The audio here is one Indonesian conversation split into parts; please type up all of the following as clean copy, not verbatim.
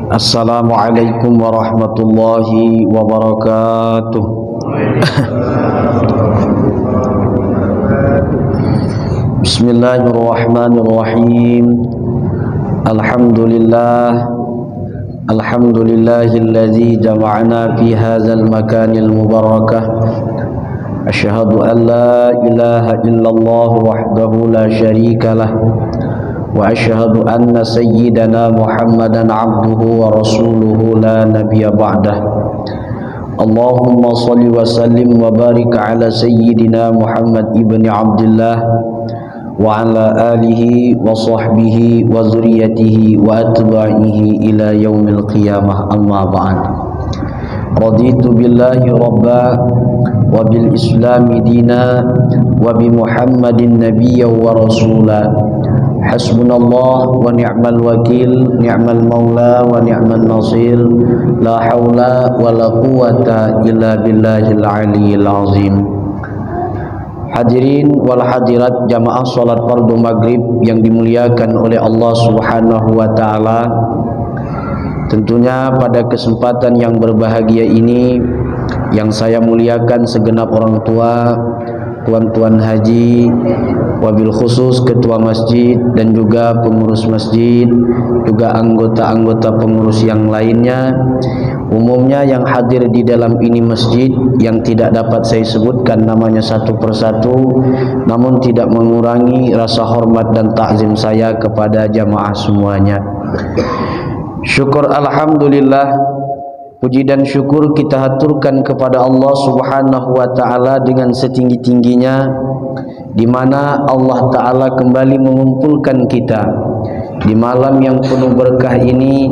Assalamualaikum warahmatullahi wabarakatuh. Bismillahirrahmanirrahim. Alhamdulillahilladzi jama'ana fi hadzal makanil mubarakah. Asyhadu an la ilaha illallah wahdahu la syarikalah wa asyhadu anna sayyidana Muhammadan abduhu wa rasuluhu la nabiyya ba'dah. Allahumma salli wa sallim wa barik ala sayyidina Muhammad ibni Abdullah wa ala alihi wa sahbihi wa zuriyatihi wa atba'ihi ila yaumil qiyamah, amma ba'd. Raditu billahi rabba wa bil islami dina wa bi Muhammadin nabiyya wa rasula. Hasbunallah wa ni'mal wakil, ni'mal maula wa ni'mal nasir. La haula wa la quwata illa billahil aliyyil azim. Hadirin wal hadirat jamaah salat fardu maghrib yang dimuliakan oleh Allah Subhanahu wa taala. Tentunya pada kesempatan yang berbahagia ini yang saya muliakan segenap orang tua, tuan-tuan haji, wabil khusus ketua masjid dan juga pengurus masjid, juga anggota-anggota pengurus yang lainnya, umumnya yang hadir di dalam ini masjid yang tidak dapat saya sebutkan namanya satu persatu, namun tidak mengurangi rasa hormat dan takzim saya kepada jamaah semuanya. Syukur alhamdulillah, puji dan syukur kita haturkan kepada Allah Subhanahu wa taala dengan setinggi-tingginya, di mana Allah taala kembali mengumpulkan kita di malam yang penuh berkah ini,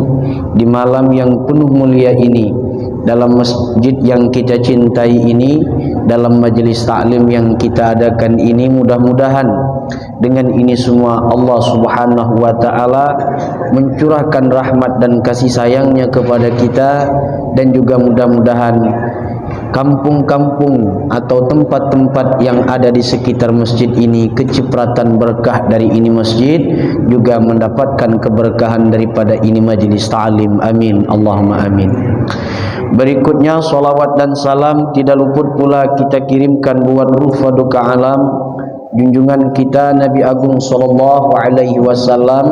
di malam yang penuh mulia ini, dalam masjid yang kita cintai ini, dalam majelis taklim yang kita adakan ini. Mudah-mudahan dengan ini semua Allah Subhanahu wa taala mencurahkan rahmat dan kasih sayangnya kepada kita, dan juga mudah-mudahan kampung-kampung atau tempat-tempat yang ada di sekitar masjid ini kecipratan berkah dari ini masjid, juga mendapatkan keberkahan daripada ini majelis ta'lim. Amin Allahumma amin. Berikutnya salawat dan salam tidak luput pula kita kirimkan buat ruh faduka alam junjungan kita Nabi Agung sallallahu alaihi wasallam,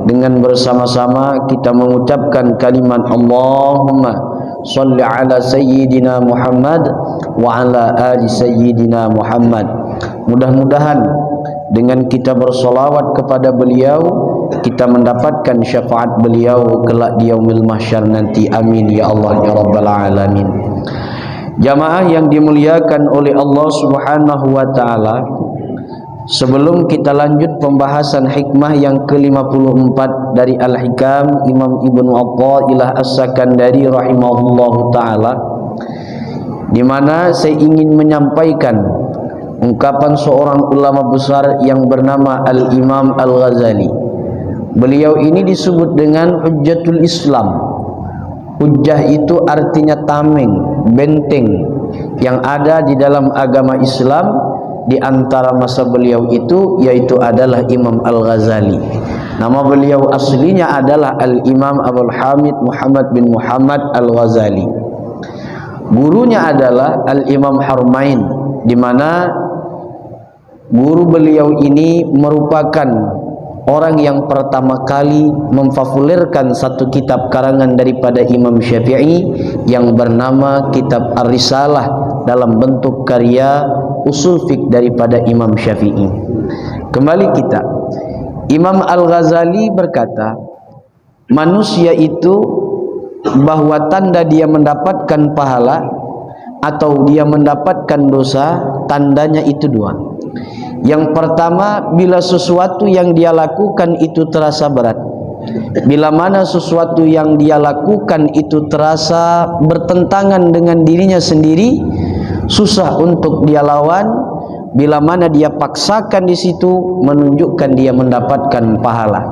dengan bersama-sama kita mengucapkan kalimat Allahumma salli ala sayyidina Muhammad wa ala ali sayyidina Muhammad. Mudah-mudahan dengan kita bersolawat kepada beliau, kita mendapatkan syafaat beliau kelak di yaumil mahsyar nanti. Amin ya Allah ya rabbal alamin. Jamaah yang dimuliakan oleh Allah Subhanahu wa taala, sebelum kita lanjut pembahasan hikmah yang ke-54 dari Al-Hikam Imam Ibnu Athaillah As-Sakandari rahimahullahu taala, di mana saya ingin menyampaikan ungkapan seorang ulama besar yang bernama Al-Imam Al-Ghazali. Beliau ini disebut dengan Hujjatul Islam. Hujjah itu artinya tameng, benteng yang ada di dalam agama Islam. Di antara masa beliau itu yaitu adalah Imam Al-Ghazali. Nama beliau aslinya adalah Al-Imam Abul Hamid Muhammad bin Muhammad Al-Ghazali. Gurunya adalah Al-Imam Harmain, di mana guru beliau ini merupakan orang yang pertama kali mempopulerkan satu kitab karangan daripada Imam Syafi'i yang bernama Kitab Ar-Risalah dalam bentuk karya usul fiqh daripada Imam Syafi'i. Kembali kita, Imam Al-Ghazali berkata, manusia itu bahwa tanda dia mendapatkan pahala atau dia mendapatkan dosa, tandanya itu dua. Yang pertama, bila sesuatu yang dia lakukan itu terasa berat. Bila mana sesuatu yang dia lakukan itu terasa bertentangan dengan dirinya sendiri, susah untuk dia lawan. Bila mana dia paksakan di situ, menunjukkan dia mendapatkan pahala.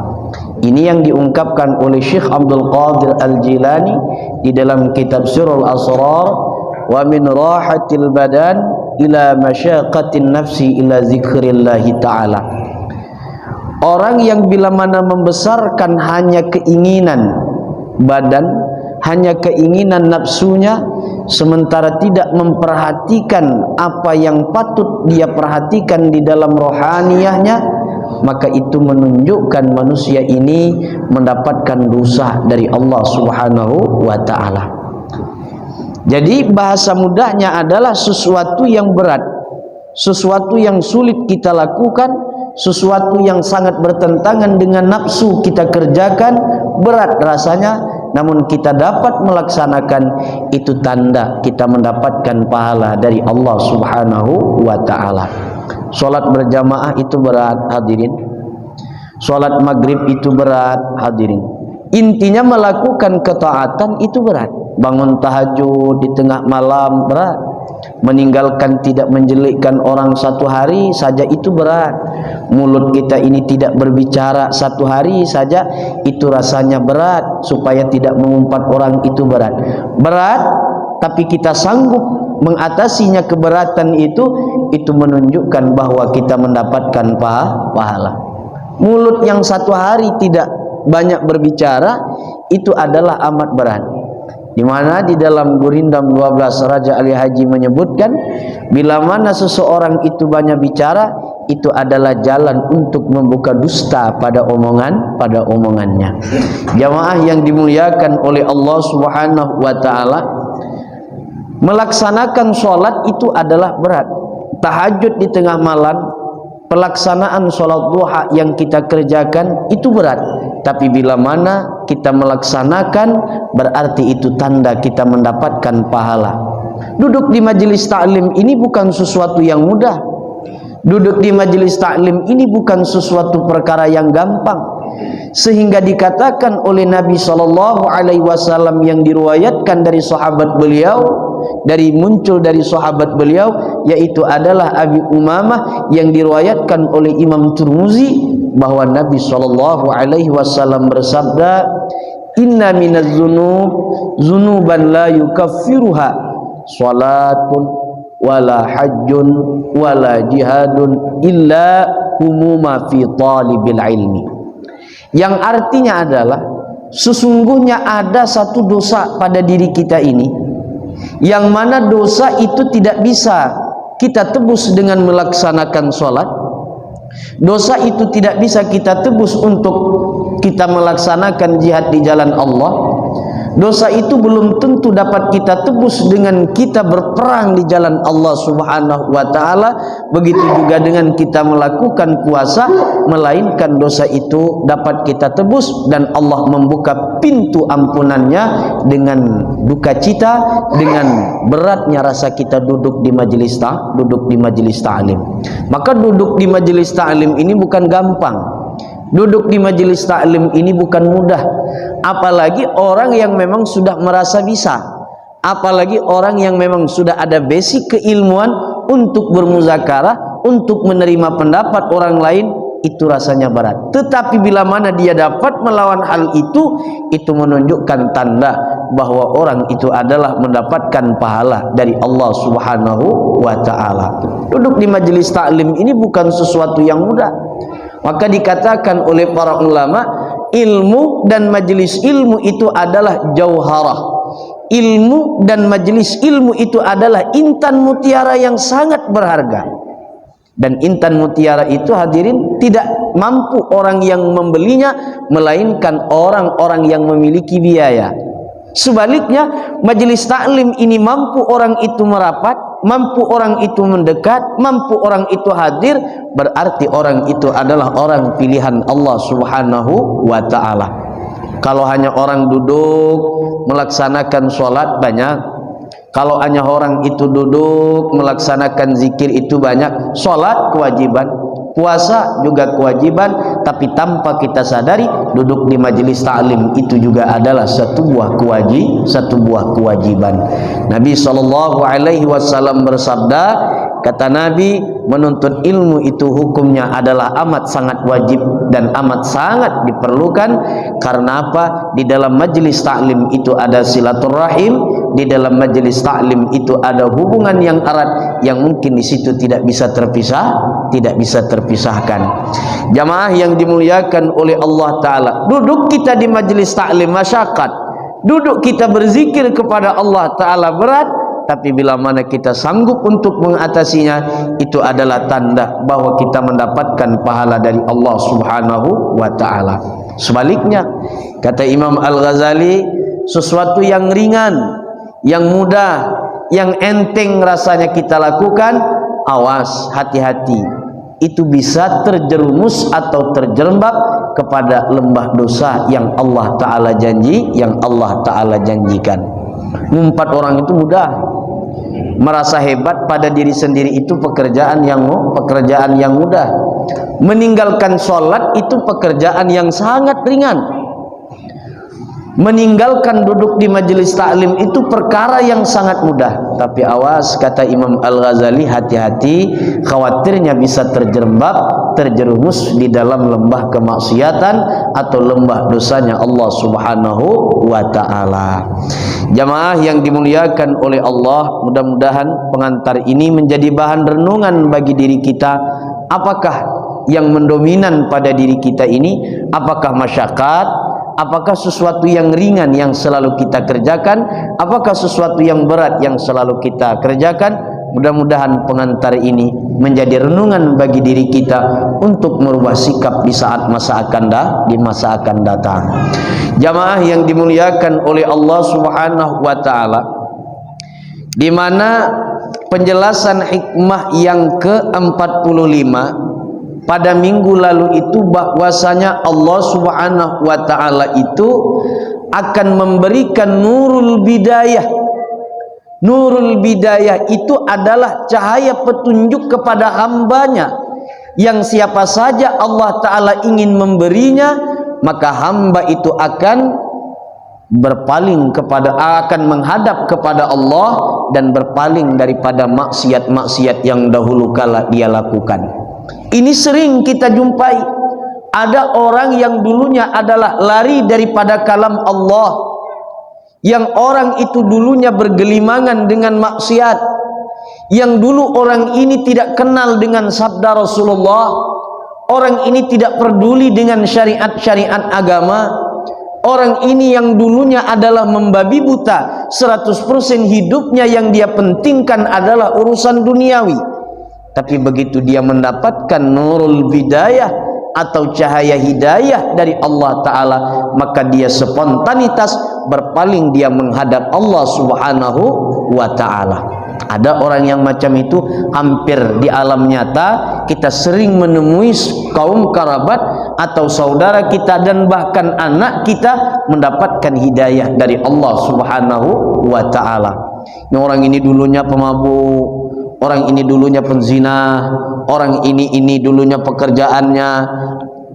Ini yang diungkapkan oleh Syekh Abdul Qadir Al-Jilani di dalam kitab Sirrul Asrar, wa min rahatil badan ila masyaqatin nafsi ila zikrillahi ta'ala. Orang yang bila mana membesarkan hanya keinginan badan, hanya keinginan nafsunya, sementara tidak memperhatikan apa yang patut dia perhatikan di dalam rohaniyahnya, maka itu menunjukkan manusia ini mendapatkan dosa dari Allah Subhanahu wa ta'ala. Jadi bahasa mudahnya adalah sesuatu yang berat, sesuatu yang sulit kita lakukan, sesuatu yang sangat bertentangan dengan nafsu kita kerjakan, berat rasanya, namun kita dapat melaksanakan, itu tanda kita mendapatkan pahala dari Allah Subhanahu wa ta'ala. Salat berjamaah itu berat, hadirin. Salat maghrib itu berat, hadirin. Intinya melakukan ketaatan itu berat. Bangun tahajud di tengah malam berat. Meninggalkan tidak menjelekkan orang satu hari saja itu berat. Mulut kita ini tidak berbicara satu hari saja itu rasanya berat. Supaya tidak mengumpat orang itu berat. Berat, tapi kita sanggup mengatasinya keberatan itu menunjukkan bahwa kita mendapatkan pahala. Mulut yang satu hari tidak banyak berbicara itu adalah amat berat. Di mana di dalam Gurindam 12 Raja Ali Haji menyebutkan, bila mana seseorang itu banyak bicara, itu adalah jalan untuk membuka dusta pada omongannya. Jamaah yang dimuliakan oleh Allah Subhanahu wa ta'ala, melaksanakan sholat itu adalah berat. Tahajud di tengah malam, pelaksanaan sholat duha yang kita kerjakan itu berat. Tapi bila mana kita melaksanakan, berarti itu tanda kita mendapatkan pahala. Duduk di majelis taklim ini bukan sesuatu yang mudah. Duduk di majelis taklim ini bukan sesuatu perkara yang gampang. Sehingga dikatakan oleh Nabi SAW yang diriwayatkan dari sahabat beliau, muncul dari sahabat beliau, yaitu adalah Abi Umamah, yang diriwayatkan oleh Imam Tirmizi, bahwa Nabi SAW bersabda, inna minaz zunub zunuban la yukaffiruha salatun wala hajjun wala jihadun illa humuma fi talibil ilmi. Yang artinya adalah, sesungguhnya ada satu dosa pada diri kita ini, yang mana dosa itu tidak bisa kita tebus dengan melaksanakan sholat. Dosa itu tidak bisa kita tebus untuk kita melaksanakan jihad di jalan Allah. Dosa itu belum tentu dapat kita tebus dengan kita berperang di jalan Allah Subhanahu wa ta'ala. Begitu juga dengan kita melakukan puasa, melainkan dosa itu dapat kita tebus dan Allah membuka pintu ampunannya dengan duka cita, dengan beratnya rasa kita duduk di majelis ta'lim. Maka duduk di majelis ta'lim ini bukan gampang. Duduk di majelis taklim ini bukan mudah, apalagi orang yang memang sudah merasa bisa, apalagi orang yang memang sudah ada basic keilmuan untuk bermuzakarah, untuk menerima pendapat orang lain, itu rasanya berat. Tetapi bila mana dia dapat melawan hal itu menunjukkan tanda bahwa orang itu adalah mendapatkan pahala dari Allah Subhanahu wa ta'ala. Duduk di majelis taklim ini bukan sesuatu yang mudah. Maka dikatakan oleh para ulama, ilmu dan majelis ilmu itu adalah jauharah. Ilmu dan majelis ilmu itu adalah intan mutiara yang sangat berharga. Dan intan mutiara itu, hadirin, tidak mampu orang yang membelinya, melainkan orang-orang yang memiliki biaya. Sebaliknya, majelis taklim ini mampu orang itu merapat, mampu orang itu mendekat, mampu orang itu hadir, berarti orang itu adalah orang pilihan Allah Subhanahu wa ta'ala. Kalau hanya orang duduk melaksanakan sholat banyak, kalau hanya orang itu duduk melaksanakan zikir itu banyak, sholat kewajiban, puasa juga kewajiban, tapi tanpa kita sadari duduk di majelis ta'lim itu juga adalah satu buah kewajiban. Nabi SAW bersabda, kata Nabi, menuntut ilmu itu hukumnya adalah amat sangat wajib dan amat sangat diperlukan. Karena apa? Di dalam majelis ta'lim itu ada silaturahim, di dalam majelis ta'lim itu ada hubungan yang erat, yang mungkin di situ tidak bisa terpisahkan. Jamaah yang dimuliakan oleh Allah Ta'ala, duduk kita di majelis ta'lim masyaqqat, Duduk kita berzikir kepada Allah Ta'ala berat, tapi bila mana kita sanggup untuk mengatasinya, itu adalah tanda bahwa kita mendapatkan pahala dari Allah Subhanahu wa Ta'ala. Sebaliknya, kata Imam Al-Ghazali, sesuatu yang ringan, yang mudah, yang enteng rasanya kita lakukan, awas, hati-hati, itu bisa terjerumus atau terjerembab kepada lembah dosa yang Allah Ta'ala janji, yang Allah Ta'ala janjikan. Ngumpat orang itu mudah, merasa hebat pada diri sendiri itu pekerjaan yang mudah. Meninggalkan sholat itu pekerjaan yang sangat ringan. Meninggalkan duduk di majelis taklim itu perkara yang sangat mudah. Tapi awas, kata Imam Al-Ghazali, hati-hati, khawatirnya bisa terjerumus di dalam lembah kemaksiatan atau lembah dosanya Allah Subhanahu wa Ta'ala. Jamaah yang dimuliakan oleh Allah, mudah-mudahan pengantar ini menjadi bahan renungan bagi diri kita. Apakah yang mendominan pada diri kita ini? Apakah masyakat? Apakah sesuatu yang ringan yang selalu kita kerjakan? Apakah sesuatu yang berat yang selalu kita kerjakan? Mudah-mudahan pengantar ini menjadi renungan bagi diri kita untuk merubah sikap di saat masa akan datang. Jamaah yang dimuliakan oleh Allah Subhanahu wa Ta'ala, di mana penjelasan hikmah yang ke-45 pada minggu lalu itu, bahwasanya Allah Subhanahu wa Ta'ala itu akan memberikan nurul bidayah. Nurul bidayah itu adalah cahaya petunjuk kepada hambanya, yang siapa saja Allah Ta'ala ingin memberinya, maka hamba itu akan akan menghadap kepada Allah dan berpaling daripada maksiat-maksiat yang dahulu kala dia lakukan. Ini sering kita jumpai. Ada orang yang dulunya adalah lari daripada kalam Allah, yang orang itu dulunya bergelimangan dengan maksiat, yang dulu orang ini tidak kenal dengan sabda Rasulullah, orang ini tidak peduli dengan syariat-syariat agama, orang ini yang dulunya adalah membabi buta, 100% hidupnya yang dia pentingkan adalah urusan duniawi. Tapi begitu dia mendapatkan nurul bidayah atau cahaya hidayah dari Allah Ta'ala, maka dia spontanitas berpaling, dia menghadap Allah Subhanahu wa Ta'ala. Ada orang yang macam itu hampir di alam nyata. Kita sering menemui kaum kerabat atau saudara kita dan bahkan anak kita mendapatkan hidayah dari Allah Subhanahu wa Ta'ala. Orang ini dulunya pemabuk, orang ini dulunya penzina, orang ini dulunya pekerjaannya,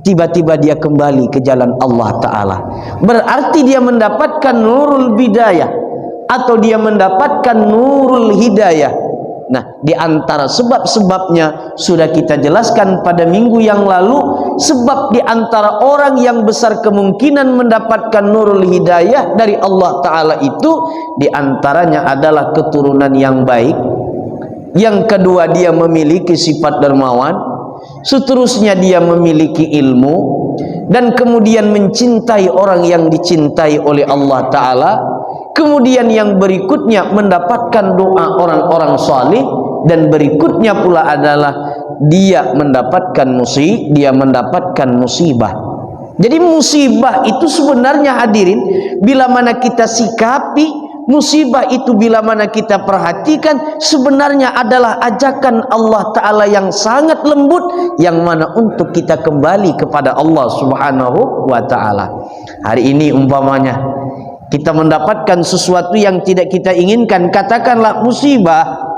tiba-tiba dia kembali ke jalan Allah Ta'ala. Berarti dia mendapatkan nurul bidayah atau dia mendapatkan nurul hidayah. Nah, di antara sebab-sebabnya sudah kita jelaskan pada minggu yang lalu. Sebab di antara orang yang besar kemungkinan mendapatkan nurul hidayah dari Allah Ta'ala itu, di antaranya adalah keturunan yang baik. Yang kedua, dia memiliki sifat dermawan. Seterusnya, dia memiliki ilmu. Dan kemudian mencintai orang yang dicintai oleh Allah Ta'ala. Kemudian yang berikutnya mendapatkan doa orang-orang salih. Dan berikutnya pula adalah dia mendapatkan musibah. Jadi musibah itu sebenarnya, hadirin, bila mana kita sikapi musibah itu, bila mana kita perhatikan, sebenarnya adalah ajakan Allah Ta'ala yang sangat lembut, yang mana untuk kita kembali kepada Allah Subhanahu wa Ta'ala. Hari ini umpamanya kita mendapatkan sesuatu yang tidak kita inginkan, katakanlah musibah.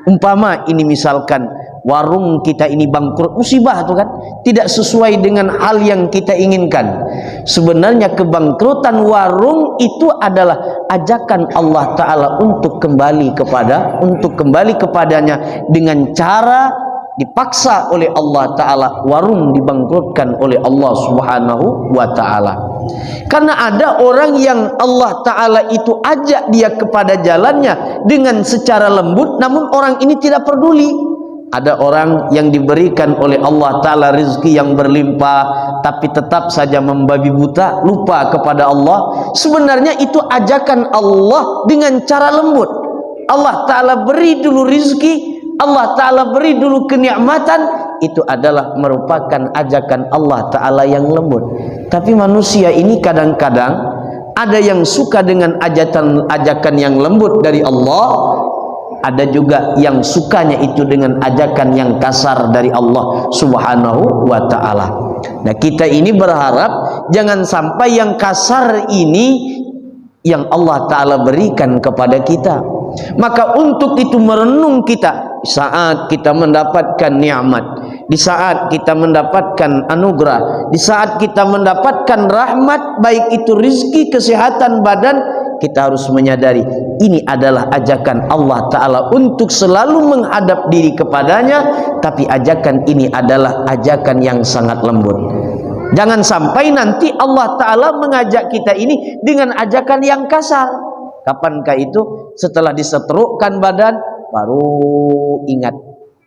Umpama ini misalkan warung kita ini bangkrut, musibah itu kan tidak sesuai dengan hal yang kita inginkan. Sebenarnya kebangkrutan warung itu adalah ajakan Allah Ta'ala untuk kembali kepadanya dengan cara dipaksa oleh Allah Ta'ala. Warung dibangkrutkan oleh Allah Subhanahu wa Ta'ala. Karena ada orang yang Allah Ta'ala itu ajak dia kepada jalannya dengan secara lembut, namun orang ini tidak peduli. Ada orang yang diberikan oleh Allah Ta'ala rezeki yang berlimpah, tapi tetap saja membabi buta, lupa kepada Allah. Sebenarnya itu ajakan Allah dengan cara lembut. Allah Ta'ala beri dulu rezeki, Allah Ta'ala beri dulu kenikmatan. Itu adalah merupakan ajakan Allah Ta'ala yang lembut. Tapi manusia ini kadang-kadang ada yang suka dengan ajakan yang lembut dari Allah, ada juga yang sukanya itu dengan ajakan yang kasar dari Allah Subhanahu wa ta'ala. Nah, kita ini berharap jangan sampai yang kasar ini yang Allah Ta'ala berikan kepada kita. Maka untuk itu merenung kita saat kita mendapatkan nikmat, di saat kita mendapatkan anugerah, di saat kita mendapatkan rahmat, baik itu rizki, kesehatan badan, kita harus menyadari ini adalah ajakan Allah Ta'ala untuk selalu menghadap diri kepadanya. Tapi ajakan ini adalah ajakan yang sangat lembut. Jangan sampai nanti Allah Ta'ala mengajak kita ini dengan ajakan yang kasar. Kapankah itu? Setelah disetrukkan badan baru ingat,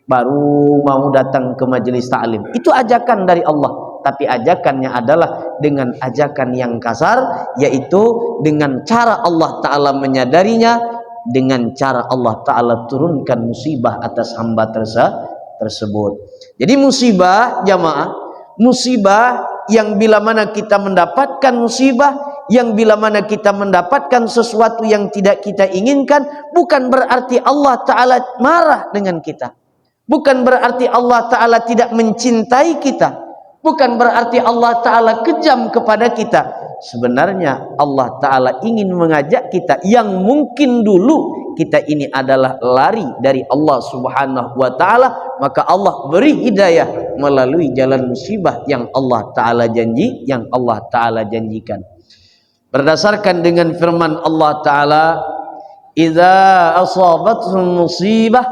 baru mau datang ke majelis ta'lim. Itu ajakan dari Allah. Tapi ajakannya adalah dengan ajakan yang kasar, yaitu dengan cara Allah Ta'ala menyadarinya, dengan cara Allah Ta'ala turunkan musibah atas hamba tersebut. Jadi musibah, jamaah, musibah yang bila mana kita mendapatkan musibah, yang bila mana kita mendapatkan sesuatu yang tidak kita inginkan, bukan berarti Allah Ta'ala marah dengan kita, bukan berarti Allah Ta'ala tidak mencintai kita, bukan berarti Allah Ta'ala kejam kepada kita. Sebenarnya Allah Ta'ala ingin mengajak kita yang mungkin dulu kita ini adalah lari dari Allah Subhanahu wa ta'ala, maka Allah beri hidayah melalui jalan musibah yang Allah Ta'ala janjikan. Berdasarkan dengan firman Allah Ta'ala, idza asabathum musibah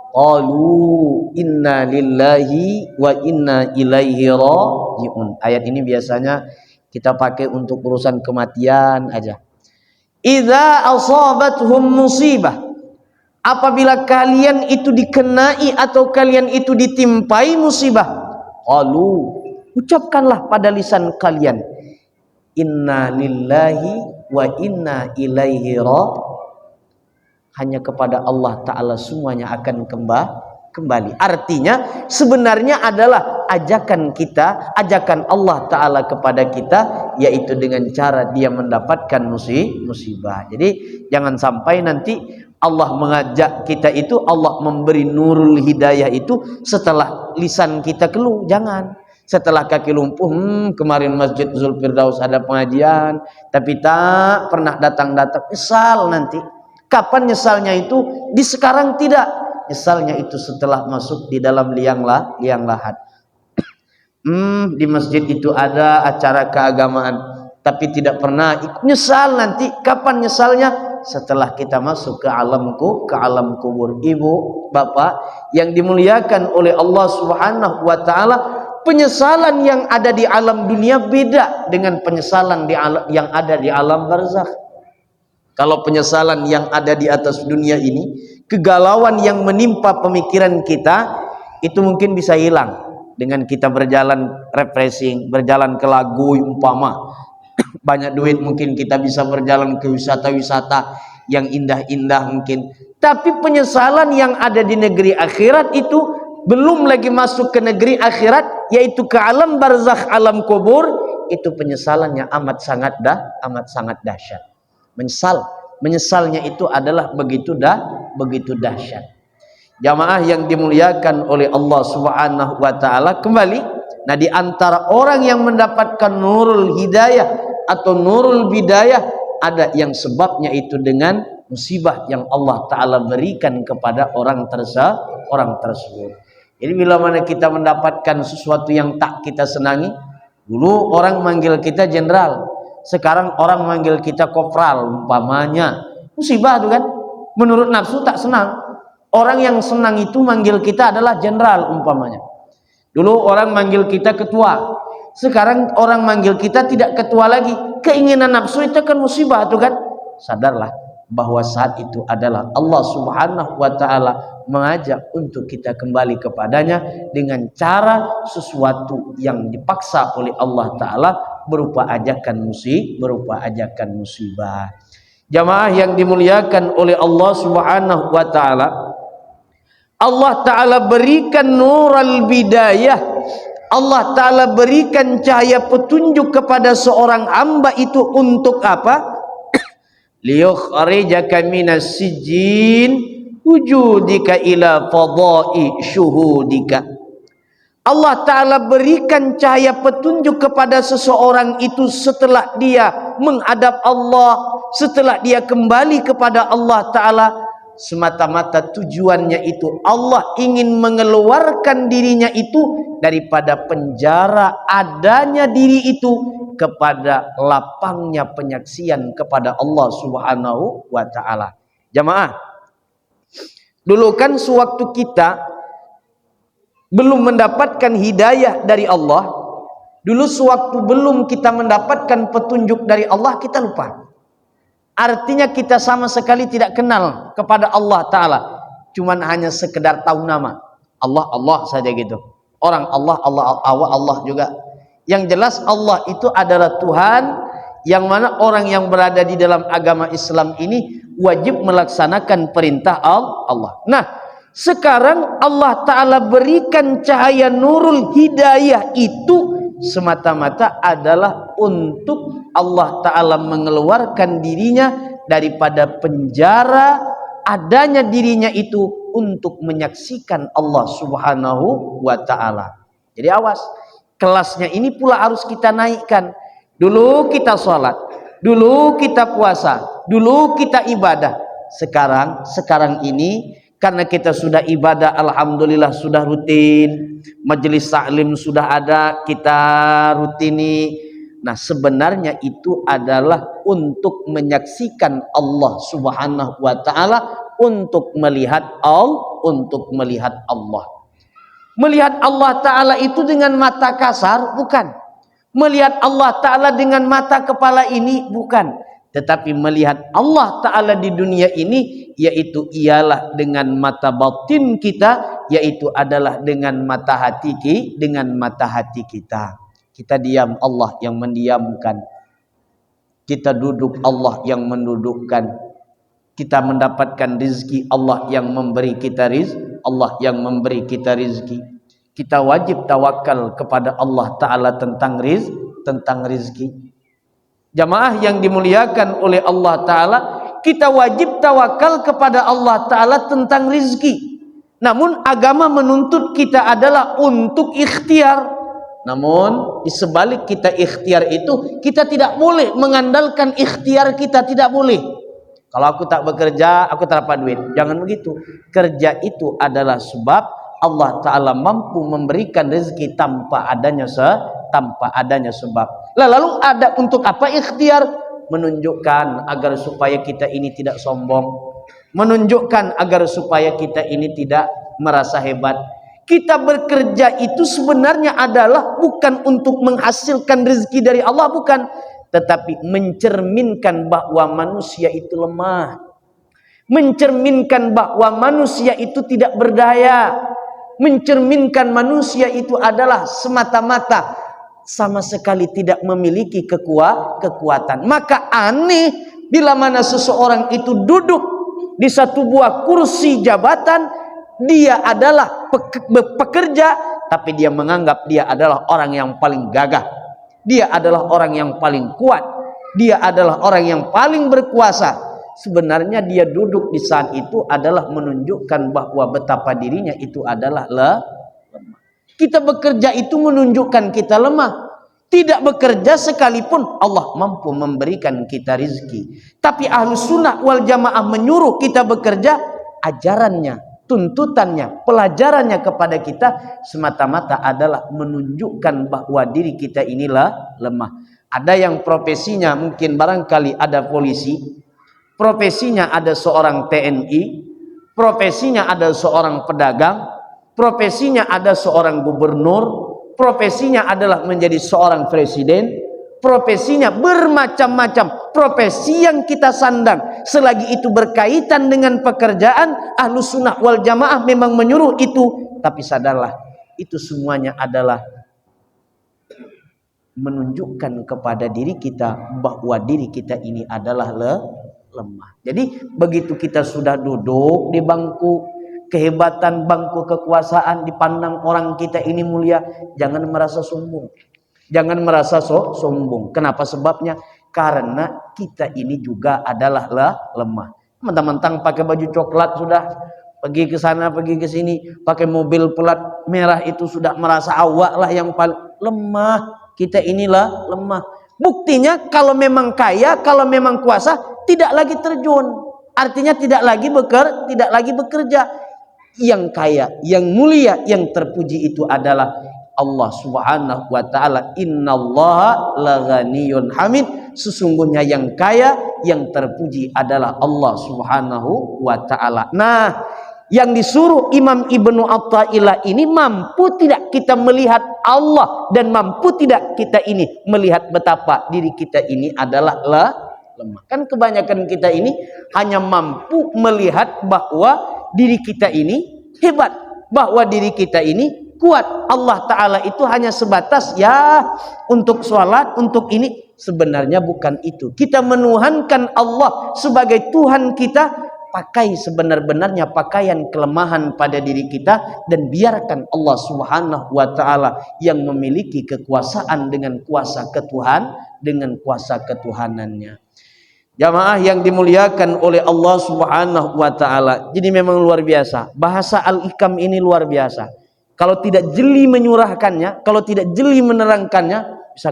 qalu inna lillahi wa inna ilaihi raji'un. Ayat ini biasanya kita pakai untuk urusan kematian aja. Idza asabathum musibah, apabila kalian itu dikenai atau kalian itu ditimpai musibah, qalu, ucapkanlah pada lisan kalian, inna lillahi wa inna ilaihi raji'un. Hanya kepada Allah Ta'ala semuanya akan kembali. Artinya sebenarnya adalah ajakan kita, ajakan Allah Ta'ala kepada kita, yaitu dengan cara dia mendapatkan musibah. Jadi jangan sampai nanti Allah mengajak kita itu, Allah memberi nurul hidayah itu setelah lisan kita keluh. Jangan. Setelah kaki lumpuh, kemarin Masjid Zulfirdaus ada pengajian, tapi tak pernah datang-datang. Nyesal nanti. Kapan nyesalnya itu? Di sekarang tidak. Nyesalnya itu setelah masuk di dalam liang lahat. Di masjid itu ada acara keagamaan, tapi tidak pernah ikut. Nyesal nanti. Kapan nyesalnya? Setelah kita masuk ke alam kubur. Ibu, bapak yang dimuliakan oleh Allah Subhanahu wa ta'ala, penyesalan yang ada di alam dunia beda dengan penyesalan yang ada di alam barzakh. Kalau penyesalan yang ada di atas dunia ini, kegalauan yang menimpa pemikiran kita, itu mungkin bisa hilang dengan kita berjalan refreshing, berjalan ke lagu umpama. Banyak duit mungkin kita bisa berjalan ke wisata-wisata yang indah-indah mungkin. Tapi penyesalan yang ada di negeri akhirat itu belum lagi masuk ke negeri akhirat, yaitu ke alam barzakh, alam kubur. Itu penyesalannya amat sangat dahsyat. Menyesalnya itu adalah begitu dahsyat. Jamaah yang dimuliakan oleh Allah Subhanahu wa ta'ala, kembali, nah di antara orang yang mendapatkan nurul hidayah atau nurul bidayah, ada yang sebabnya itu dengan musibah yang Allah Ta'ala berikan kepada orang tersebut. Jadi bila mana kita mendapatkan sesuatu yang tak kita senangi, dulu orang manggil kita jenderal, sekarang orang manggil kita kopral umpamanya, musibah itu kan. Menurut nafsu tak senang. Orang yang senang itu manggil kita adalah jenderal umpamanya. Dulu orang manggil kita ketua, sekarang orang manggil kita tidak ketua lagi. Keinginan nafsu itu kan musibah itu kan. Sadarlah bahwa saat itu adalah Allah Subhanahu wa ta'ala mengajak untuk kita kembali kepadanya dengan cara sesuatu yang dipaksa oleh Allah Ta'ala berupa ajakan musibah. Jamaah yang dimuliakan oleh Allah Subhanahu wa Ta'ala, Allah Ta'ala berikan nural bidayah, Allah Ta'ala berikan cahaya petunjuk kepada seorang hamba itu untuk apa? Liyukhrijaka minas sijin wujudika ila fadai syuhudika. Allah Ta'ala berikan cahaya petunjuk kepada seseorang itu setelah dia menghadap Allah, setelah dia kembali kepada Allah Ta'ala. Semata-mata tujuannya itu Allah ingin mengeluarkan dirinya itu daripada penjara adanya diri itu kepada lapangnya penyaksian kepada Allah Subhanahu wa Ta'ala. Jamaah, dulu kan sewaktu kita belum mendapatkan hidayah dari Allah, dulu sewaktu belum kita mendapatkan petunjuk dari Allah, kita lupa. Artinya kita sama sekali tidak kenal kepada Allah Ta'ala, cuman hanya sekedar tahu nama Allah saja gitu. Orang Allah juga. Yang jelas Allah itu adalah Tuhan, yang mana orang yang berada di dalam agama Islam ini wajib melaksanakan perintah Allah. Nah, sekarang Allah Ta'ala berikan cahaya nurul hidayah itu semata-mata adalah untuk Allah Ta'ala mengeluarkan dirinya daripada penjara adanya dirinya itu untuk menyaksikan Allah Subhanahu wa Ta'ala. Jadi awas, kelasnya ini pula harus kita naikkan. Dulu kita sholat, dulu kita puasa, dulu kita ibadah. Sekarang ini karena kita sudah ibadah, alhamdulillah sudah rutin, majelis taklim sudah ada, kita rutini. Nah, sebenarnya itu adalah untuk menyaksikan Allah Subhanahu wa Ta'ala, untuk melihat Allah. Melihat Allah Ta'ala itu dengan mata kasar bukan, melihat Allah Ta'ala dengan mata kepala ini bukan, tetapi melihat Allah Ta'ala di dunia ini yaitu ialah dengan mata batin kita, yaitu adalah dengan mata hati kita. Kita diam, Allah yang mendiamkan. Kita duduk, Allah yang mendudukkan. Kita mendapatkan rizki, Allah yang memberi kita rizki. Kita wajib tawakal kepada Allah Ta'ala tentang rizki. Jamaah yang dimuliakan oleh Allah Ta'ala, kita wajib tawakal kepada Allah Ta'ala tentang rizki. Namun agama menuntut kita adalah untuk ikhtiar. Namun di sebalik kita ikhtiar itu, kita tidak boleh mengandalkan ikhtiar kita, tidak boleh. Kalau aku tak bekerja, aku tak dapat duit. Jangan begitu. Kerja itu adalah sebab Allah Ta'ala mampu memberikan rezeki tanpa adanya sebab. Lalu ada untuk apa ikhtiar? Menunjukkan agar supaya kita ini tidak sombong, menunjukkan agar supaya kita ini tidak merasa hebat. Kita bekerja itu sebenarnya adalah bukan untuk menghasilkan rezeki dari Allah, bukan, tetapi mencerminkan bahwa manusia itu lemah, mencerminkan bahwa manusia itu tidak berdaya, mencerminkan manusia itu adalah semata-mata sama sekali tidak memiliki kekuatan. Maka aneh bila mana seseorang itu duduk di satu buah kursi jabatan, dia adalah pekerja, tapi dia menganggap dia adalah orang yang paling gagah, dia adalah orang yang paling kuat, dia adalah orang yang paling berkuasa. Sebenarnya dia duduk di saat itu adalah menunjukkan bahwa betapa dirinya itu adalah lemah. Kita bekerja itu menunjukkan kita lemah. Tidak bekerja sekalipun Allah mampu memberikan kita rizki. Tapi Ahlus Sunnah wal Jamaah menyuruh kita bekerja, ajarannya, tuntutannya, pelajarannya kepada kita semata-mata adalah menunjukkan bahwa diri kita inilah lemah. Ada yang profesinya mungkin barangkali ada polisi, profesinya ada seorang TNI, profesinya ada seorang pedagang, profesinya ada seorang gubernur, profesinya adalah menjadi seorang presiden, profesinya bermacam-macam profesi yang kita sandang. selagi itu berkaitan dengan pekerjaan, Ahlus Sunnah wal Jamaah memang menyuruh itu. Tapi sadarlah, itu semuanya adalah menunjukkan kepada diri kita bahwa diri kita ini adalah lemah. Jadi begitu kita sudah duduk di bangku kehebatan, bangku kekuasaan, dipandang orang kita ini mulia, jangan merasa sombong. Jangan merasa sombong. Kenapa sebabnya? Karena kita ini juga adalah lemah. Mentang-mentang pakai baju coklat sudah pergi ke sana, pergi ke sini, pakai mobil pelat merah itu sudah merasa awak lah yang paling lemah. Kita inilah lemah. Buktinya kalau memang kaya, kalau memang kuasa, tidak lagi terjun. Artinya tidak lagi bekerja. Yang kaya, yang mulia, yang terpuji itu adalah Allah Subhanahu wa taala. Innallaha laghaniyun hamid. Sesungguhnya yang kaya, yang terpuji adalah Allah Subhanahu wa taala. Nah, yang disuruh Imam Ibnu Athaillah ini, mampu tidak kita melihat Allah, dan mampu tidak kita ini melihat betapa diri kita ini adalah lemah. Kan kebanyakan kita ini hanya mampu melihat bahwa diri kita ini hebat, bahwa diri kita ini kuat. Allah Ta'ala itu hanya sebatas ya untuk sholat, untuk ini. Sebenarnya bukan itu. Kita menuhankan Allah sebagai Tuhan kita, pakai sebenar-benarnya pakaian kelemahan pada diri kita, dan biarkan Allah Subhanahu wa taala yang memiliki kekuasaan dengan kuasa ketuhanannya. Jamaah yang dimuliakan oleh Allah Subhanahu wa taala. Jadi memang luar biasa. Bahasa Al-Hikam ini luar biasa. Kalau tidak jeli menyurahkannya, kalau tidak jeli menerangkannya, bisa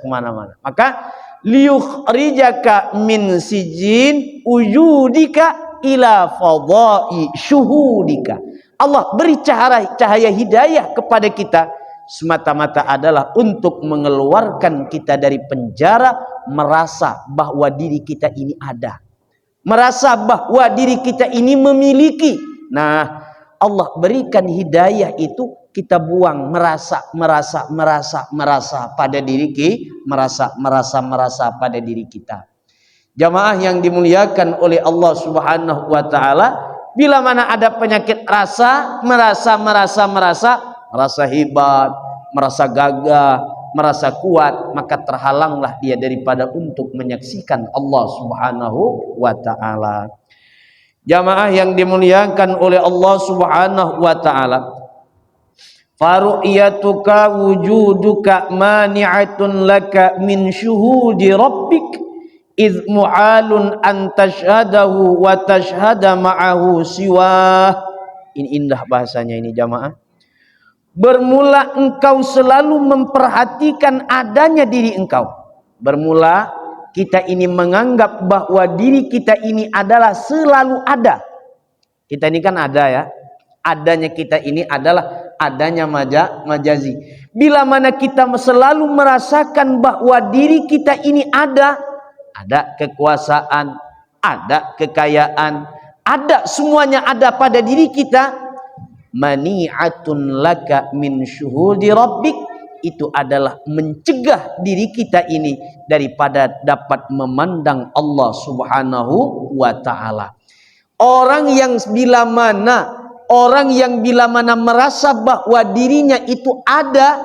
kemana-mana. Maka liyukhrijaka min sijin wujudika ila fadai syuhudika. Allah beri cahaya hidayah kepada kita semata-mata adalah untuk mengeluarkan kita dari penjara, merasa bahwa diri kita ini ada, merasa bahwa diri kita ini memiliki. Nah, Allah berikan hidayah itu, kita buang merasa pada diri kita, merasa pada diri kita. Jamaah yang dimuliakan oleh Allah Subhanahu wa taala, bila mana ada penyakit merasa hebat, merasa gagah, merasa kuat, maka terhalanglah dia daripada untuk menyaksikan Allah Subhanahu wa taala. Jamaah yang dimuliakan oleh Allah Subhanahu wa taala, faru'yatuka wujuduka mani'atun laka min syuhudi rabbik idh mu'alun an tashhadahu wa tashhada ma'ahu siwah. Ini indah bahasanya ini jamaah. Bermula engkau selalu memperhatikan adanya diri engkau. Bermula kita ini menganggap bahwa diri kita ini adalah selalu ada. Kita ini kan ada ya. Adanya kita ini adalah adanya majazi. Bila mana kita selalu merasakan bahwa diri kita ini ada kekuasaan, ada kekayaan, ada, semuanya ada pada diri kita. Mani'atun laka min syuhudi rabbik, itu adalah mencegah diri kita ini daripada dapat memandang Allah Subhanahu wa taala. Orang yang bila mana merasa bahwa dirinya itu ada,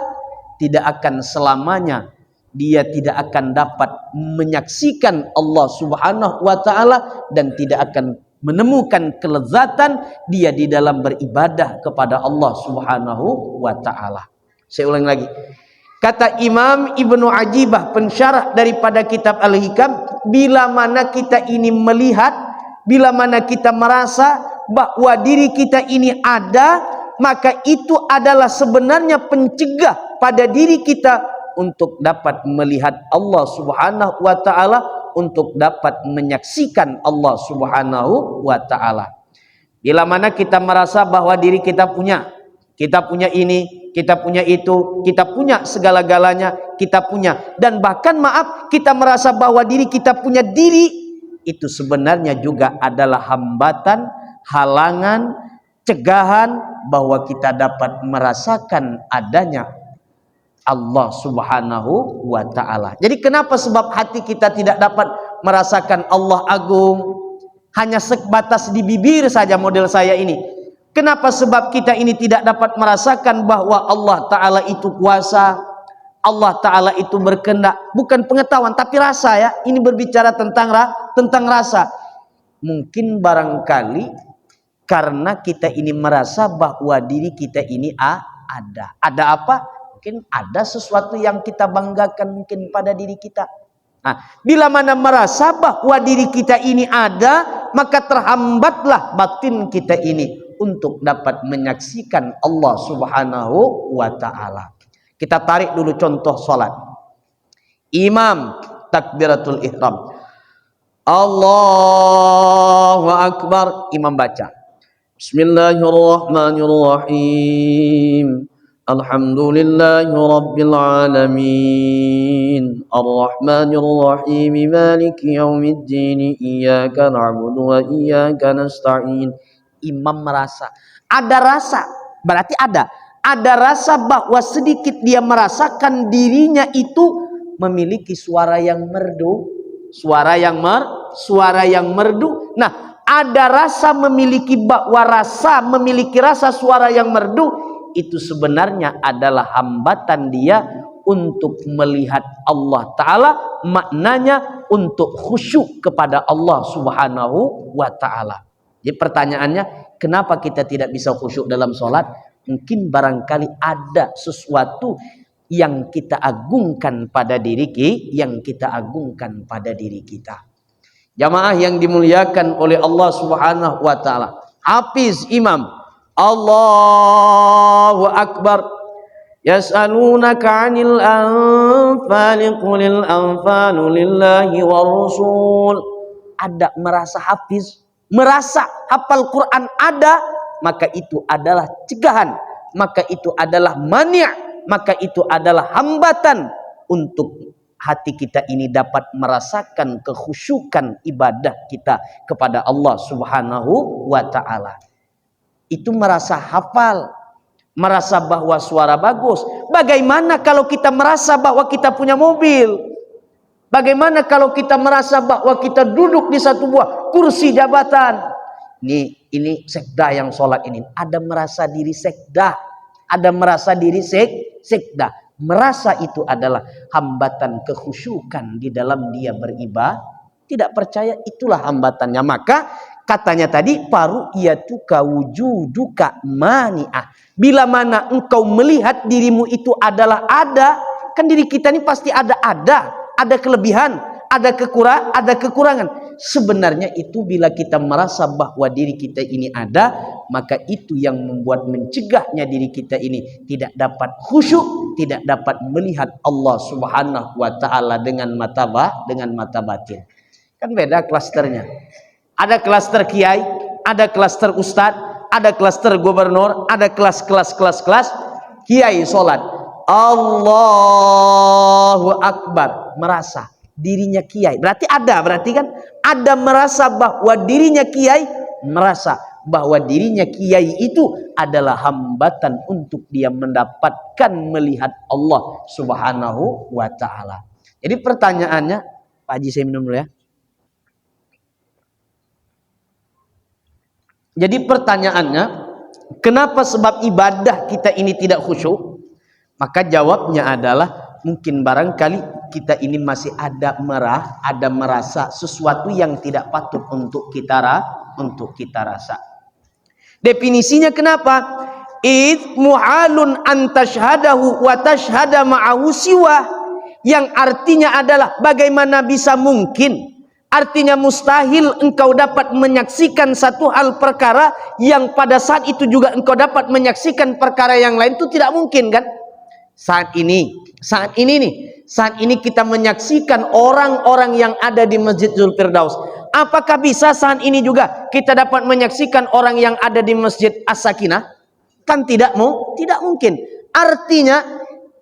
tidak akan selamanya dia tidak akan dapat menyaksikan Allah Subhanahu wa taala, dan tidak akan menemukan kelezatan dia di dalam beribadah kepada Allah Subhanahu wa taala. Saya ulang lagi. Kata Imam Ibnu Ajibah, pensyarah daripada kitab Al-Hikam, bila mana kita ini melihat, bila mana kita merasa bahwa diri kita ini ada, maka itu adalah sebenarnya pencegah pada diri kita untuk dapat melihat Allah Subhanahu wa taala, untuk dapat menyaksikan Allah Subhanahu wa taala. Bila mana kita merasa bahwa diri kita punya ini, kita punya itu, kita punya segala-galanya, kita punya, dan bahkan kita merasa bahwa diri kita punya diri, itu sebenarnya juga adalah hambatan, halangan, cegahan bahwa kita dapat merasakan adanya Allah Subhanahu wa taala. Jadi kenapa? Sebab hati kita tidak dapat merasakan Allah agung, hanya sebatas di bibir saja model saya ini. Kenapa? Sebab kita ini tidak dapat merasakan bahwa Allah Ta'ala itu kuasa, Allah Ta'ala itu berkehendak. Bukan pengetahuan tapi rasa ya. Ini berbicara tentang rasa. Mungkin barangkali karena kita ini merasa bahwa diri kita ini ada. Ada apa? Mungkin ada sesuatu yang kita banggakan mungkin pada diri kita. Nah, bila mana merasa bahwa diri kita ini ada, maka terhambatlah batin kita ini untuk dapat menyaksikan Allah Subhanahu wa Ta'ala. Kita tarik dulu contoh salat. Imam takbiratul ihram, Allahu Akbar, imam baca Bismillahirrahmanirrahim, Alhamdulillahi Rabbil Alamin, Ar-Rahmanirrahim, Maliki Yawmiddin, Iyyaka na'budu wa iyyaka nasta'in. Imam merasa, ada rasa, berarti ada rasa bahwa sedikit dia merasakan dirinya itu memiliki suara yang merdu, suara yang merdu. Nah, ada rasa memiliki rasa suara yang merdu. Itu sebenarnya adalah hambatan dia untuk melihat Allah Ta'ala, maknanya untuk khusyuk kepada Allah Subhanahu wa Ta'ala. Jadi pertanyaannya, kenapa kita tidak bisa khusyuk dalam sholat? Mungkin barangkali ada sesuatu yang kita agungkan pada diri kita, Jamaah yang dimuliakan oleh Allah Subhanahu wa Ta'ala. Hafiz imam, Allahu Akbar. Yas'alunaka 'anil anfali qulil anfalu lillahi war rasul. Ada merasa hafiz, merasa hafal Quran ada, maka itu adalah cegahan, maka itu adalah mani', maka itu adalah hambatan untuk hati kita ini dapat merasakan kekhusyukan ibadah kita kepada Allah Subhanahu wa Ta'ala. Itu merasa hafal, merasa bahwa suara bagus. Bagaimana kalau kita merasa bahwa kita punya mobil? Bagaimana kalau kita merasa bahwa kita duduk di satu buah kursi jabatan? Ini sekda yang sholat ini. Ada merasa diri sekda, ada merasa diri sekda. Merasa itu adalah hambatan kekhusyukan di dalam dia beribadah. Tidak percaya, itulah hambatannya. Maka katanya tadi, paru'iyatuka wujuduka mani'ah. Bila mana engkau melihat dirimu itu adalah ada, kan diri kita ini pasti ada kelebihan, ada kekurangan. Sebenarnya itu bila kita merasa bahwa diri kita ini ada, maka itu yang membuat mencegahnya diri kita ini tidak dapat khusyuk, tidak dapat melihat Allah Subhanahu wa Ta'ala dengan mata batin. Kan beda klasternya. Ada klaster kiai, ada klaster ustadz, ada klaster gubernur, ada kelas kiai sholat. Allahu Akbar, merasa dirinya kiai. Berarti kan ada merasa bahwa dirinya kiai, merasa bahwa dirinya kiai itu adalah hambatan untuk dia mendapatkan melihat Allah Subhanahu wa Ta'ala. Jadi pertanyaannya, Pak Haji, saya minum dulu ya. Jadi pertanyaannya, kenapa sebab ibadah kita ini tidak khusyuk? Maka jawabnya adalah mungkin barangkali kita ini masih ada merasa sesuatu yang tidak patut untuk kita rasa. Definisinya kenapa? Muhalun an tashhadahu wa tashhada ma'ahu siwa, yang artinya adalah bagaimana bisa mungkin, artinya mustahil engkau dapat menyaksikan satu hal perkara yang pada saat itu juga engkau dapat menyaksikan perkara yang lain. Itu tidak mungkin kan? Saat ini kita menyaksikan orang-orang yang ada di Masjid Zulfirdaus. Apakah bisa saat ini juga kita dapat menyaksikan orang yang ada di Masjid As-Sakinah? Kan tidak mungkin. Artinya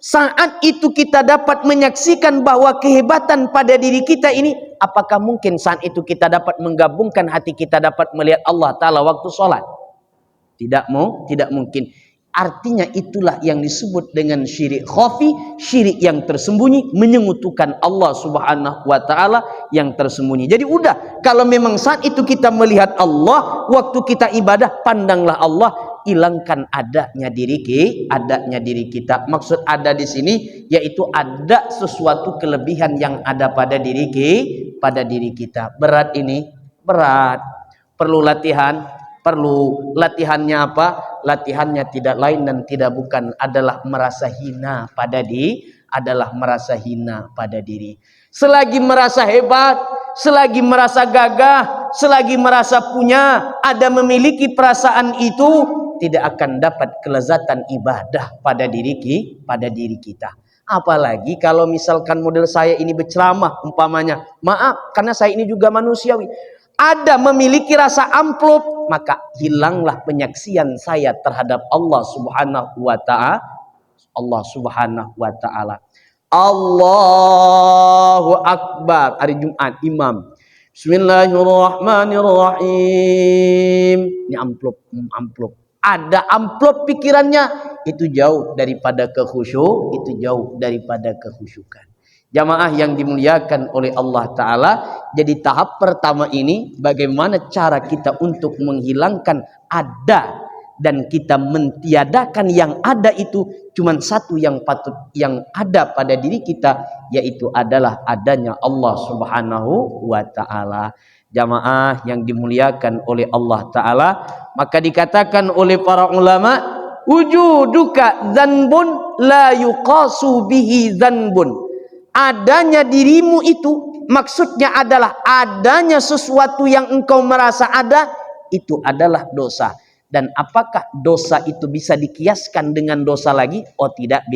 saat itu kita dapat menyaksikan bahwa kehebatan pada diri kita ini, apakah mungkin saat itu kita dapat menggabungkan hati kita dapat melihat Allah Ta'ala waktu sholat? Tidak mungkin. Artinya itulah yang disebut dengan syirik khafi, syirik yang tersembunyi, menyekutukan Allah Subhanahu wa taala yang tersembunyi. Jadi udah, kalau memang saat itu kita melihat Allah, waktu kita ibadah, pandanglah Allah, hilangkan adanya diri kita. Maksud ada di sini yaitu ada sesuatu kelebihan yang ada pada diri kita. Berat ini, berat. Perlu latihan. Perlu latihannya apa? Latihannya tidak lain dan tidak bukan adalah merasa hina pada diri. Selagi merasa hebat, selagi merasa gagah, selagi merasa punya, ada memiliki perasaan itu, tidak akan dapat kelezatan ibadah pada diri kita. Apalagi kalau misalkan model saya ini berceramah umpamanya, maaf karena saya ini juga manusiawi, ada memiliki rasa amplop, maka hilanglah penyaksian saya terhadap Allah Subhanahu wa taala. Allahu Akbar hari Jumat imam. Bismillahirrahmanirrahim. Ini amplop. Ada amplop pikirannya, itu jauh daripada kehusyukan. Jamaah yang dimuliakan oleh Allah Ta'ala, jadi tahap pertama ini bagaimana cara kita untuk menghilangkan ada dan kita mentiadakan yang ada itu. Cuman satu yang ada pada diri kita, yaitu adalah adanya Allah Subhanahu wa Ta'ala. Jamaah yang dimuliakan oleh Allah Ta'ala, maka dikatakan oleh para ulama, wujuduka dzanbun la yuqasu bihi dzanbun. Adanya dirimu itu maksudnya adalah adanya sesuatu yang engkau merasa ada, itu adalah dosa. Dan apakah dosa itu bisa dikiaskan dengan dosa lagi? Oh tidak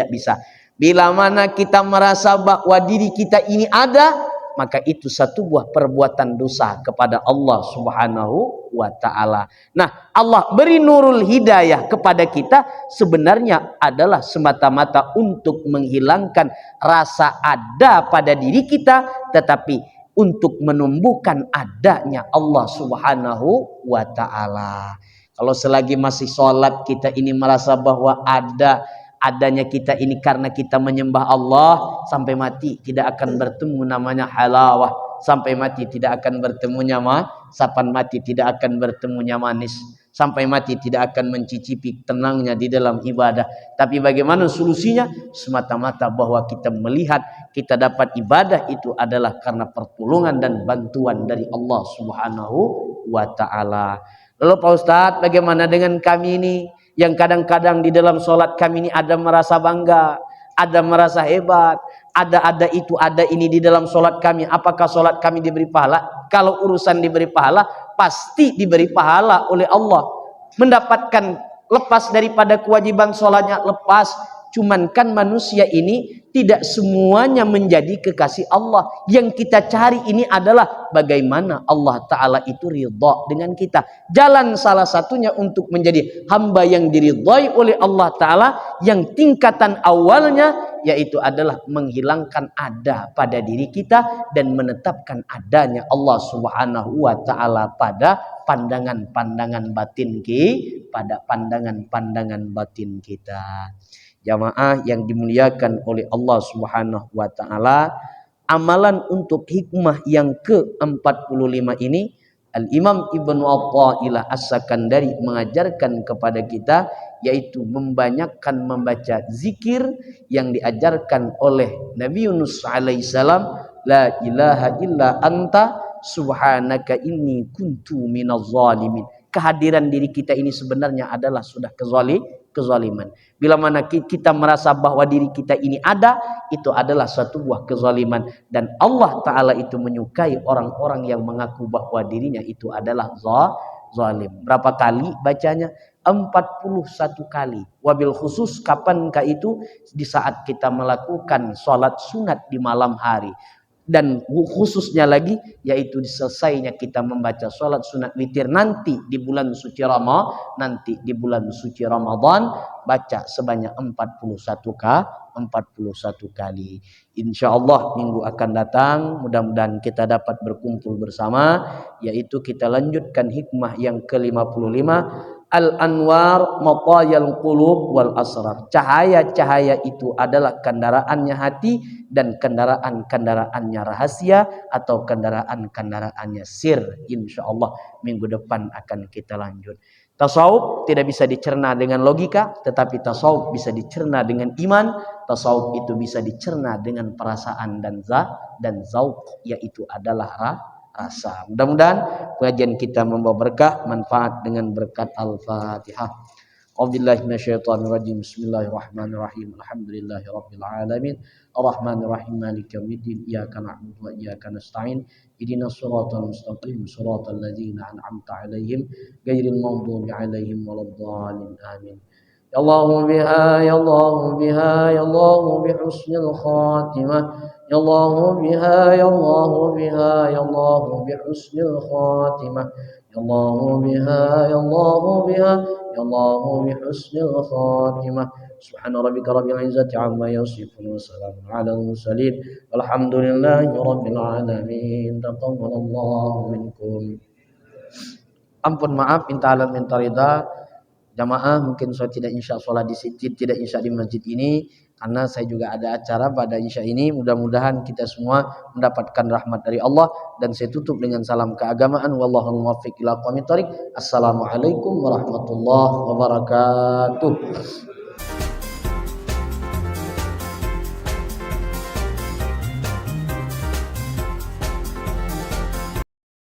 bisa. Bila mana kita merasa bahwa diri kita ini ada, maka itu satu buah perbuatan dosa kepada Allah Subhanahu wa taala. Nah, Allah beri nurul hidayah kepada kita sebenarnya adalah semata-mata untuk menghilangkan rasa ada pada diri kita, tetapi untuk menumbuhkan adanya Allah Subhanahu wa taala. Kalau selagi masih sholat kita ini merasa bahwa adanya kita ini karena kita menyembah Allah, sampai mati tidak akan bertemu namanya halawah, sampai mati tidak akan bertemunya sapan mati tidak akan bertemunya manis, sampai mati tidak akan mencicipi tenangnya di dalam ibadah. Tapi bagaimana solusinya? Semata-mata bahwa kita melihat kita dapat ibadah itu adalah karena pertolongan dan bantuan dari Allah Subhanahu wa taala. Lalu Pak Ustadz, bagaimana dengan kami ini yang kadang-kadang di dalam sholat kami ini ada merasa bangga, ada merasa hebat, ada ini di dalam sholat kami. Apakah sholat kami diberi pahala? Kalau urusan diberi pahala, pasti diberi pahala oleh Allah. Mendapatkan lepas daripada kewajiban sholatnya, lepas. Cuman kan manusia ini tidak semuanya menjadi kekasih Allah. Yang kita cari ini adalah bagaimana Allah Ta'ala itu ridha dengan kita. Jalan salah satunya untuk menjadi hamba yang diridhai oleh Allah Ta'ala, yang tingkatan awalnya yaitu adalah menghilangkan ada pada diri kita dan menetapkan adanya Allah Subhanahu wa Ta'ala pada pandangan-pandangan batin kita. Jamaah yang dimuliakan oleh Allah Subhanahu wa taala, amalan untuk hikmah yang ke-45 ini Al-Imam Ibnu Athaillah As-Sakandari mengajarkan kepada kita, yaitu membanyakkan membaca zikir yang diajarkan oleh Nabi Yunus alaihissalam, la ilaha illa anta subhanaka inni kuntu minaz zalimin. Kehadiran diri kita ini sebenarnya adalah sudah kezaliman. Bila mana kita merasa bahwa diri kita ini ada, itu adalah suatu buah kezaliman. Dan Allah Ta'ala itu menyukai orang-orang yang mengaku bahwa dirinya itu adalah zalim. Berapa kali bacanya? 41 kali. Wabil khusus kapankah itu? Di saat kita melakukan sholat sunat di malam hari. Dan khususnya lagi yaitu selesainya kita membaca sholat sunat witir nanti di bulan suci Ramadan, baca sebanyak 41 kali. Insyaallah minggu akan datang mudah-mudahan kita dapat berkumpul bersama, yaitu kita lanjutkan hikmah yang ke-55, Al-anwar matayal qulub wal asrar. Cahaya-cahaya itu adalah kendaraannya hati dan kendaraan-kendaraannya rahasia atau kendaraan-kendaraannya sir. Insyaallah minggu depan akan kita lanjut. Tasawuf tidak bisa dicerna dengan logika, tetapi tasawuf bisa dicerna dengan iman. Tasawuf itu bisa dicerna dengan perasaan dan zauq, yaitu adalah rasa. Mudah-mudahan pengajian kita membawa berkah, manfaat dengan berkat Al-Fatihah. A'udzubillahi minasyaitonir rajim. Bismillahirrahmanirrahim. Alhamdulillahirabbil alamin. Arrahmanir rahim. Maliki yaumiddin. Iyyaka na'budu wa iyyaka nasta'in. Ihdinas siratal mustaqim. Siratal ladzina an'amta 'alaihim ghairil maghdubi 'alaihim waladdallin. Amin. Ya Allah biha, ya Allah biha, ya Allah bi husnil khatimah. Ya Allah biha, ya Allah biha, ya Allah bi husnil khatimah. Ya Allah biha, ya Allah biha, ya Allah bi husnil khatimah. Subhana rabbika rabbil izzati amma yasifun wa salamun alal mursalin walhamdulillahi rabbil alamin. Taqabbalallahu minkum. Ampun maaf, minta alam minta ridha. Jamaah mungkin saya tidak insya sholat di masjid, tidak insya di masjid ini karena saya juga ada acara pada insya ini. Mudah-mudahan kita semua mendapatkan rahmat dari Allah, dan saya tutup dengan salam keagamaan. Wallahul muwaffiq ila aqwamit thoriq. Assalamualaikum warahmatullahi wabarakatuh.